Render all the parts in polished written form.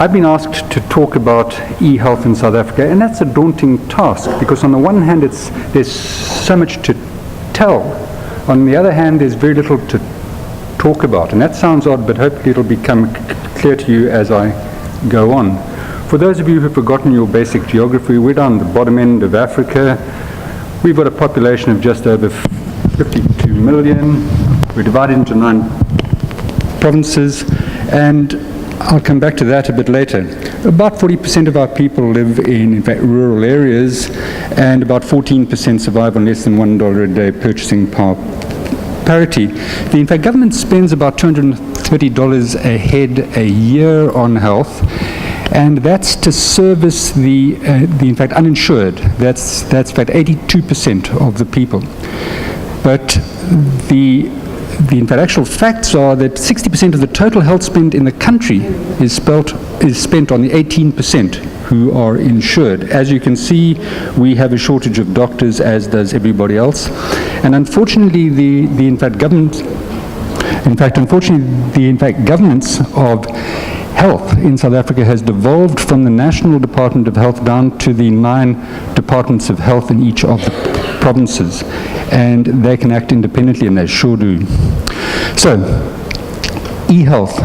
I've been asked to talk about e-health in South Africa, and that's a daunting task because on the one hand there's so much to tell. On the other hand, there's very little to talk about, and that sounds odd, but hopefully it'll become clear to you as I go on. For those of you who've forgotten your basic geography, we're down the bottom end of Africa. We've got a population of just over 52 million. We're divided into 9 provinces, and I'll come back to that a bit later. About 40% of our people live in fact, rural areas, and about 14% survive on less than $1 a day purchasing power parity. In fact, government spends about $230 a head a year on health, and that's to service the in fact uninsured. That's in fact 82% of the people. But the in fact actual facts are that 60% of the total health spend in the country is spent on the 18% who are insured. As you can see, we have a shortage of doctors, as does everybody else. And unfortunately, the governments of health in South Africa has devolved from the National Department of Health down to the 9 departments of health in each of the provinces. And they can act independently, and they sure do. So, e-health,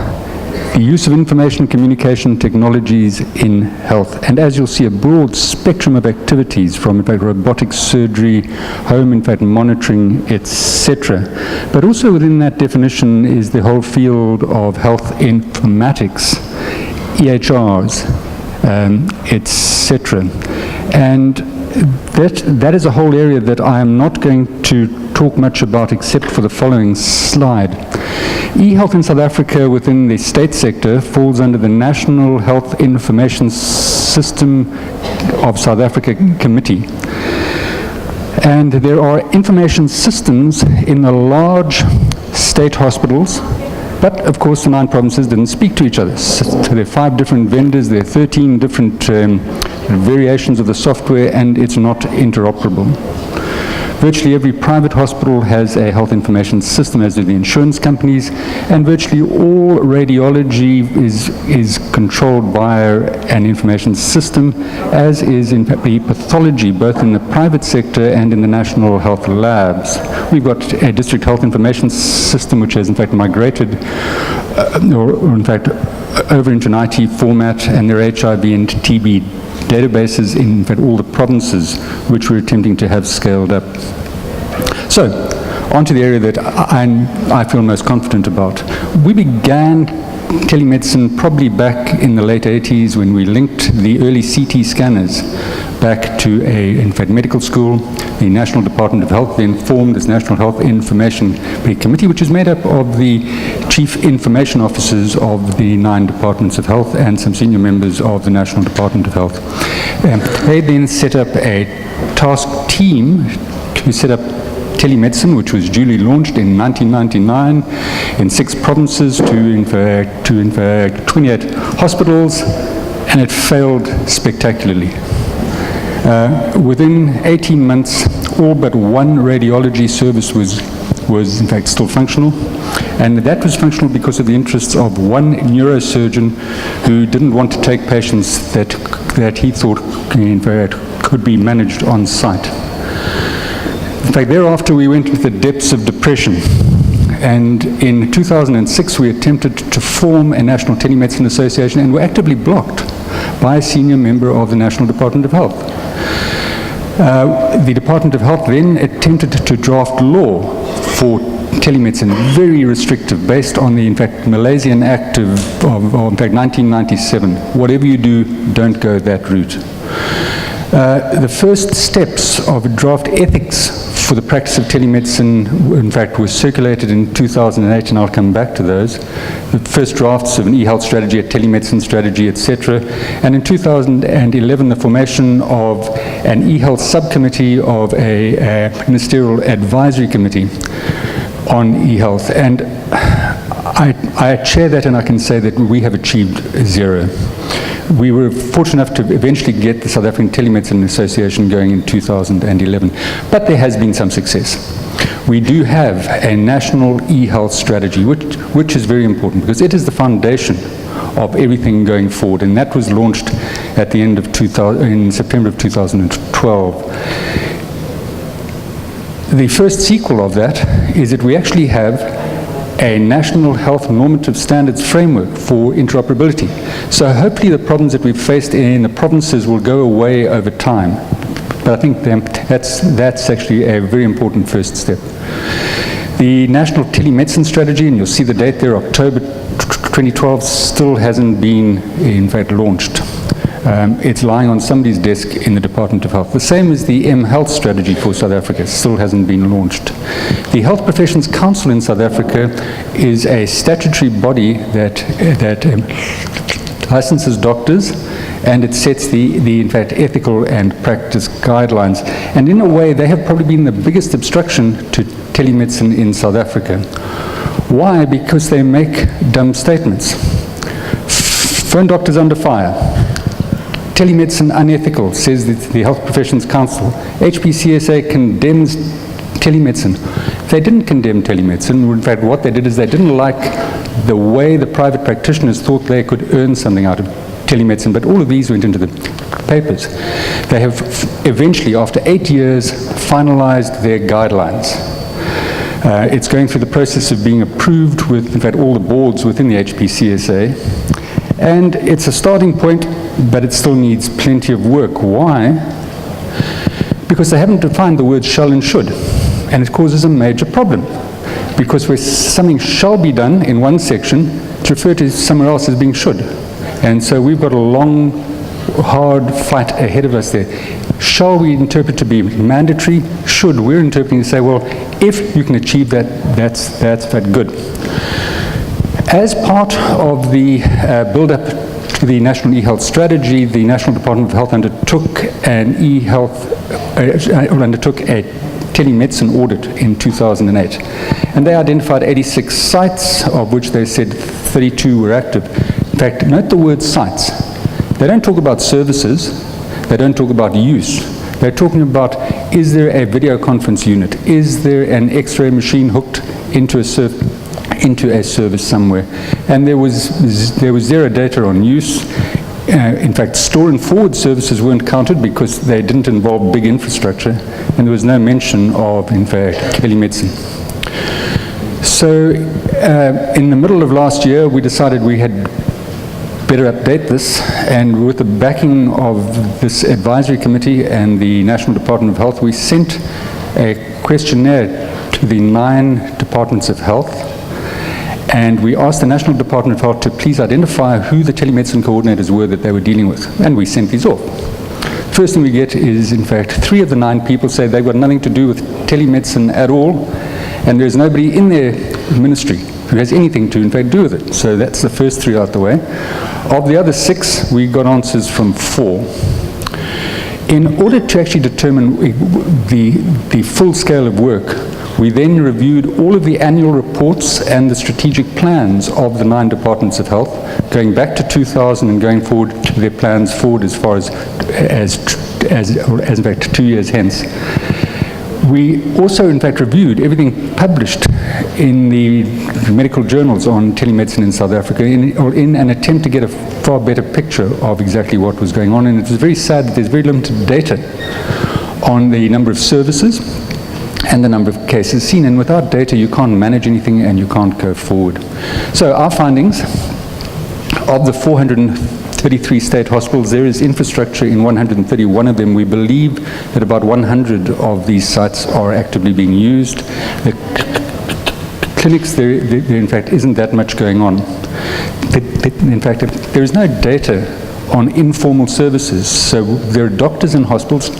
the use of information communication technologies in health. And as you'll see, a broad spectrum of activities from, in fact, robotic surgery, home, in fact, monitoring, etc. But also within that definition is the whole field of health informatics, EHRs, etc. And that is a whole area that I am not going to talk much about except for the following slide. E-health in South Africa within the state sector falls under the National Health Information System of South Africa Committee. And there are information systems in the large state hospitals, but of course the 9 provinces didn't speak to each other. So there are 5 different vendors, there are 13 different variations of the software, and it's not interoperable. Virtually every private hospital has a health information system, as do the insurance companies, and virtually all radiology is controlled by an information system, as is in fact the pathology, both in the private sector and in the national health labs. We've got a district health information system which has in fact migrated, or in fact over into an IT format, and there are HIV and TB databases in fact all the provinces which we're attempting to have scaled up. So, on to the area that I feel most confident about. We began telemedicine probably back in the late 80s when we linked the early CT scanners back to in fact medical school. The National Department of Health then formed this National Health Information Committee, which is made up of the chief information officers of the 9 departments of health and some senior members of the National Department of Health. They then set up a task team to set up telemedicine, which was duly launched in 1999 in 6 provinces to in fact 28 hospitals, and it failed spectacularly. Within 18 months, all but 1 radiology service was in fact still functional, and that was functional because of the interests of 1 neurosurgeon who didn't want to take patients that he thought in fact could be managed on site. In fact, thereafter we went into the depths of depression, and in 2006 we attempted to form a National Telemedicine Association and were actively blocked by a senior member of the National Department of Health. The Department of Health then attempted to draft law for telemedicine, very restrictive, based on the, in fact, Malaysian Act of in fact, 1997. Whatever you do, don't go that route. The first steps of draft ethics for the practice of telemedicine, in fact, was circulated in 2008, and I'll come back to those. The first drafts of an e-health strategy, a telemedicine strategy, etc. And in 2011, the formation of an e-health subcommittee of a ministerial advisory committee on e-health. And I chair that, and I can say that we have achieved 0. We were fortunate enough to eventually get the South African Telemedicine Association going in 2011, but there has been some success. We do have a national e-health strategy, which is very important because it is the foundation of everything going forward, and that was launched at the end of in September of 2012. The first sequel of that is that we actually have a national health normative standards framework for interoperability. So hopefully the problems that we've faced in the provinces will go away over time. But I think that's actually a very important first step. The National Telemedicine Strategy, and you'll see the date there, October 2012, still hasn't been, in fact, launched. It's lying on somebody's desk in the Department of Health. The same as the M-Health strategy for South Africa, still hasn't been launched. The Health Professions Council in South Africa is a statutory body that licenses doctors, and it sets the in fact, ethical and practice guidelines. And in a way, they have probably been the biggest obstruction to telemedicine in South Africa. Why? Because they make dumb statements. Phone doctors under fire. Telemedicine unethical, says the Health Professions Council. HPCSA condemns telemedicine. They didn't condemn telemedicine. In fact, what they did is they didn't like the way the private practitioners thought they could earn something out of telemedicine, but all of these went into the papers. They have eventually, after 8 years, finalized their guidelines. It's going through the process of being approved with, in fact, all the boards within the HPCSA. And it's a starting point, but it still needs plenty of work. Why? Because they haven't defined the words shall and should, and it causes a major problem. Because where something shall be done in one section, it's referred to somewhere else as being should. And so we've got a long, hard fight ahead of us there. Shall we interpret to be mandatory? Should? We're interpreting to say, well, if you can achieve that, that's good. As part of the build-up to the National E-Health Strategy, the National Department of Health undertook undertook a telemedicine audit in 2008. And they identified 86 sites, of which they said 32 were active. In fact, note the word sites. They don't talk about services. They don't talk about use. They're talking about, is there a video conference unit? Is there an X-ray machine hooked into a service somewhere? And there was zero data on use. In fact, store and forward services weren't counted because they didn't involve big infrastructure, and there was no mention of, in fact, telemedicine. So in the middle of last year, we decided we had better update this, and with the backing of this advisory committee and the National Department of Health, we sent a questionnaire to the 9 departments of health, and we asked the National Department of Health to please identify who the telemedicine coordinators were that they were dealing with, and we sent these off. First thing we get is, in fact, 3 of the 9 people say they've got nothing to do with telemedicine at all, and there's nobody in their ministry who has anything to, in fact, do with it. So that's the first 3 out the way. Of the other 6, we got answers from 4. In order to actually determine the full scale of work, we then reviewed all of the annual reports and the strategic plans of the 9 departments of health, going back to 2000 and going forward to their plans forward as far as in fact 2 years hence. We also, in fact, reviewed everything published in the medical journals on telemedicine in South Africa in an attempt to get a far better picture of exactly what was going on. And it was very sad that there's very limited data on the number of services and the number of cases seen. And without data, you can't manage anything and you can't go forward. So our findings, of the 433 state hospitals, there is infrastructure in 131 of them. We believe that about 100 of these sites are actively being used. The clinics, there in fact isn't that much going on. In fact, there is no data on informal services. So there are doctors in hospitals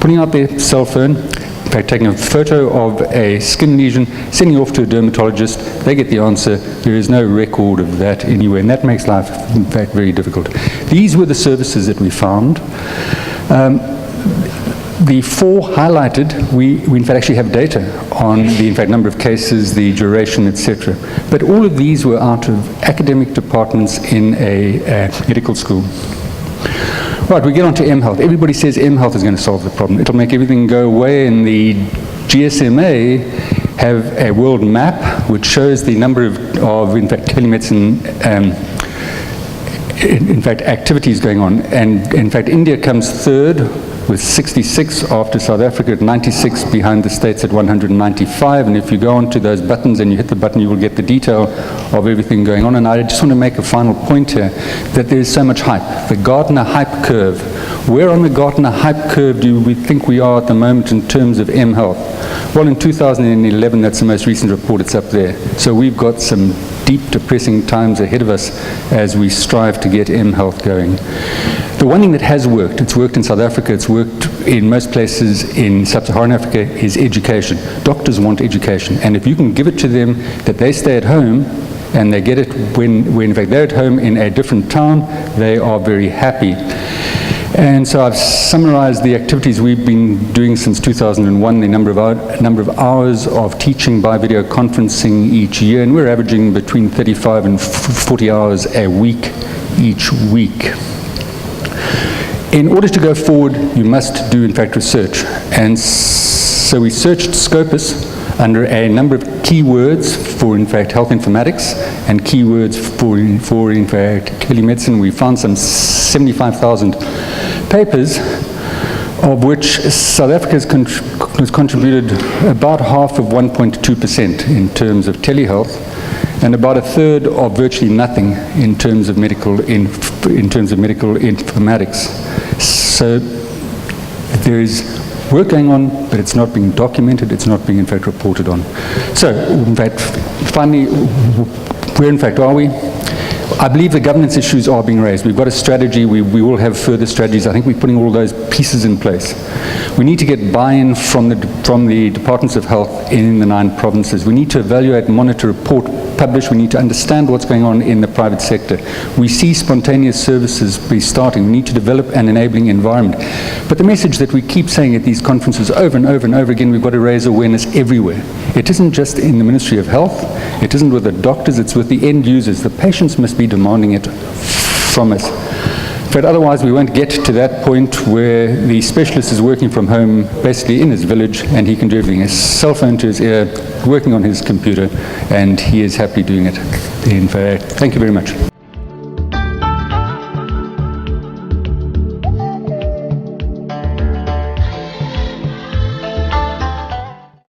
putting out their cell phone, in fact taking a photo of a skin lesion, sending it off to a dermatologist, they get the answer. There is no record of that anywhere, and that makes life, in fact, very difficult. These were the services that we found. The 4 highlighted, we in fact actually have data on the, in fact, number of cases, the duration, etc. But all of these were out of academic departments in a medical school. Right, we get on to M-Health. Everybody says M-Health is going to solve the problem. It'll make everything go away, and the GSMA have a world map which shows the number of in fact, telemedicine in fact, activities going on. And in fact, India comes third with 66 after South Africa at 96, behind the States at 195. And if you go onto those buttons and you hit the button, you will get the detail of everything going on. And I just want to make a final point here, that there is so much hype. The Gartner hype curve. Where on the Gartner hype curve do we think we are at the moment in terms of M health? Well, in 2011, that's the most recent report, it's up there. So we've got some deep, depressing times ahead of us as we strive to get M health going. The one thing that has worked, it's worked in South Africa, it's worked in most places in sub-Saharan Africa, is education. Doctors want education, and if you can give it to them that they stay at home, and they get it when in fact they're at home in a different town, they are very happy. And so I've summarized the activities we've been doing since 2001, the number of hours of teaching by video conferencing each year, and we're averaging between 35 and 40 hours a week each week. In order to go forward, you must do, in fact, research. And so we searched Scopus under a number of keywords for, in fact, health informatics and keywords for in fact, telemedicine. We found some 75,000 papers, of which South Africa has contributed about half of 1.2% in terms of telehealth, and about a third of virtually nothing in terms of medical informatics. So there is work going on, but it's not being documented, it's not being in fact reported on. So in fact, finally, where in fact are we? I believe the governance issues are being raised. We've got a strategy, we will have further strategies. I think we're putting all those pieces in place. We need to get buy-in from the departments of health in the 9 provinces. We need to evaluate, monitor, report, publish. We need to understand what's going on in the private sector. We see spontaneous services be starting. We need to develop an enabling environment. But the message that we keep saying at these conferences over and over and over again, we've got to raise awareness everywhere. It isn't just in the Ministry of Health. It isn't with the doctors. It's with the end users. The patients must be demanding it from us. But otherwise we won't get to that point where the specialist is working from home, basically in his village, and he can do everything. His cell phone to his ear, working on his computer, and he is happily doing it. In fact, thank you very much.